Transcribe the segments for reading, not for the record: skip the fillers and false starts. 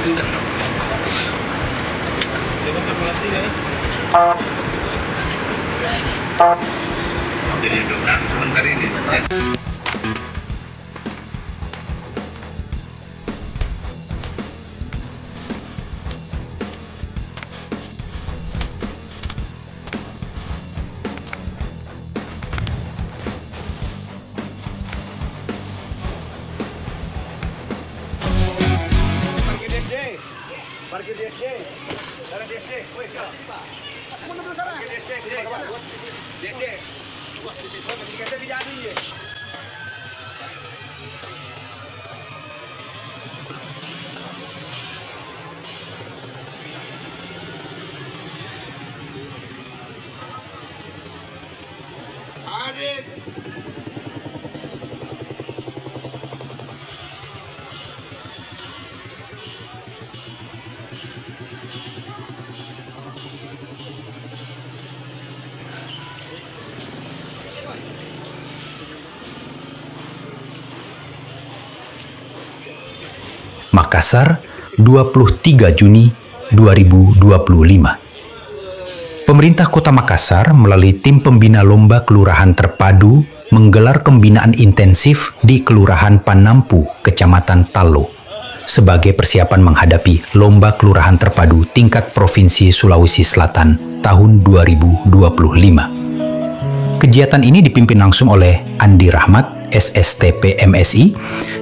Jadi udah sebentar ini. Parkir di SD. Sana di SD. Woi, siap. Semua dulu sana. Parkir di SD. Di SD. Luas di situ. Kita bisa adu ya. Adik. Makassar, 23 Juni 2025. Pemerintah Kota Makassar melalui tim pembina lomba kelurahan terpadu menggelar pembinaan intensif di Kelurahan Panampu, Kecamatan Tallo, sebagai persiapan menghadapi lomba kelurahan terpadu tingkat Provinsi Sulawesi Selatan tahun 2025. Kegiatan ini dipimpin langsung oleh Andi Rahmat, SSTP MSI,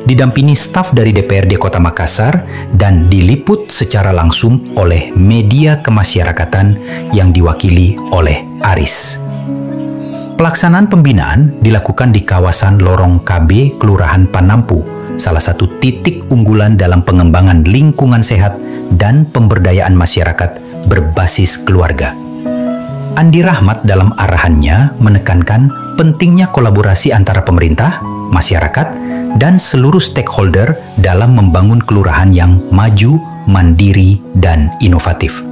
didampingi staf dari DPRD Kota Makassar dan diliput secara langsung oleh media kemasyarakatan yang diwakili oleh Aris. Pelaksanaan pembinaan dilakukan di kawasan Lorong KB Kelurahan Panampu, salah satu titik unggulan dalam pengembangan lingkungan sehat dan pemberdayaan masyarakat berbasis keluarga. Andi Rahmat dalam arahannya menekankan pentingnya kolaborasi antara pemerintah, masyarakat, dan seluruh stakeholder dalam membangun kelurahan yang maju, mandiri, dan inovatif.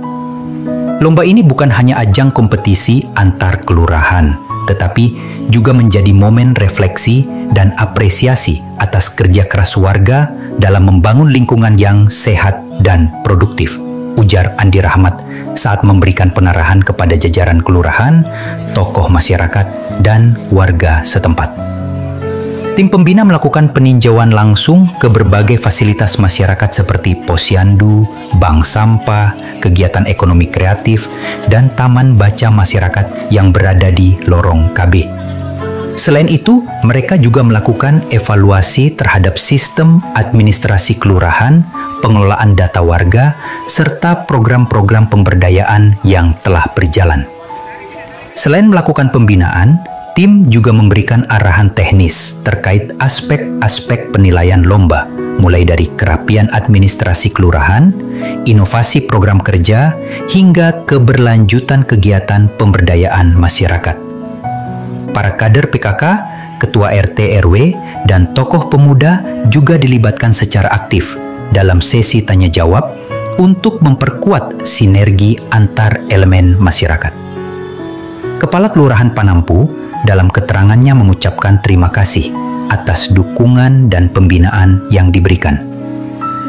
Lomba ini bukan hanya ajang kompetisi antar kelurahan, tetapi juga menjadi momen refleksi dan apresiasi atas kerja keras warga dalam membangun lingkungan yang sehat dan produktif, ujar Andi Rahmat saat memberikan penarahan kepada jajaran kelurahan, tokoh masyarakat, dan warga setempat. Tim pembina melakukan peninjauan langsung ke berbagai fasilitas masyarakat seperti posyandu, bank sampah, kegiatan ekonomi kreatif, dan taman baca masyarakat yang berada di Lorong KB. Selain itu, mereka juga melakukan evaluasi terhadap sistem administrasi kelurahan, pengelolaan data warga, serta program-program pemberdayaan yang telah berjalan. Selain melakukan pembinaan, tim juga memberikan arahan teknis terkait aspek-aspek penilaian lomba, mulai dari kerapian administrasi kelurahan, inovasi program kerja, hingga keberlanjutan kegiatan pemberdayaan masyarakat. Para kader PKK, ketua RT RW, dan tokoh pemuda juga dilibatkan secara aktif dalam sesi tanya jawab untuk memperkuat sinergi antar elemen masyarakat. Kepala Kelurahan Panampu dalam keterangannya mengucapkan terima kasih atas dukungan dan pembinaan yang diberikan.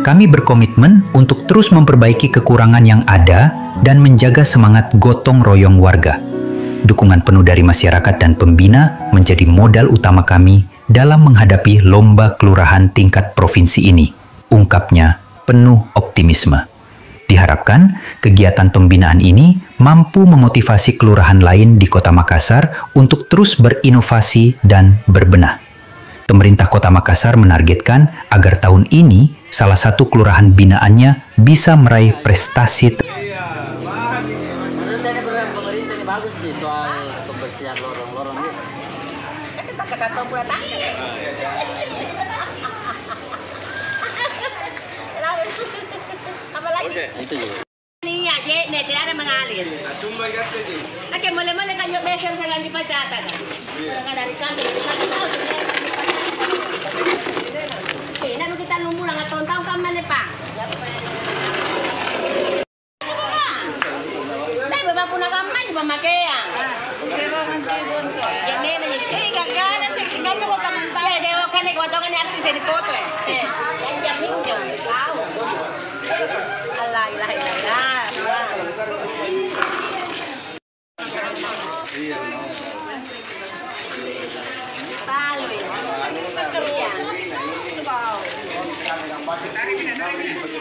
Kami berkomitmen untuk terus memperbaiki kekurangan yang ada dan menjaga semangat gotong royong warga. Dukungan penuh dari masyarakat dan pembina menjadi modal utama kami dalam menghadapi lomba kelurahan tingkat provinsi ini, ungkapnya penuh optimisme. Diharapkan kegiatan pembinaan ini mampu memotivasi kelurahan lain di Kota Makassar untuk terus berinovasi dan berbenah. Pemerintah Kota Makassar menargetkan agar tahun ini salah satu kelurahan binaannya bisa meraih prestasi pemerintah ini bagus sih soal kebersihan lorong-lorong ini. Kita ke satu buat Oke. itu juga. Ini aja, nih tidak ada mengalir. Sumber kata ni. Oke, mulai-mulai kan jauh besar saya ganti pacata kan. Mulai dari kantor tahu sebenarnya. Nak kita nunggu lah tahun-tahun kan mana pak? Nah, bapak pun nak aman juga pakai yang. Kira nanti buntu. Jadi nih, gak ada sih. Kamu kok teman-teman. Dia kan nih, kau tahu kan artis di foto ya. Yang jamin jauh. Tahu. Tarik ini, tarik ini.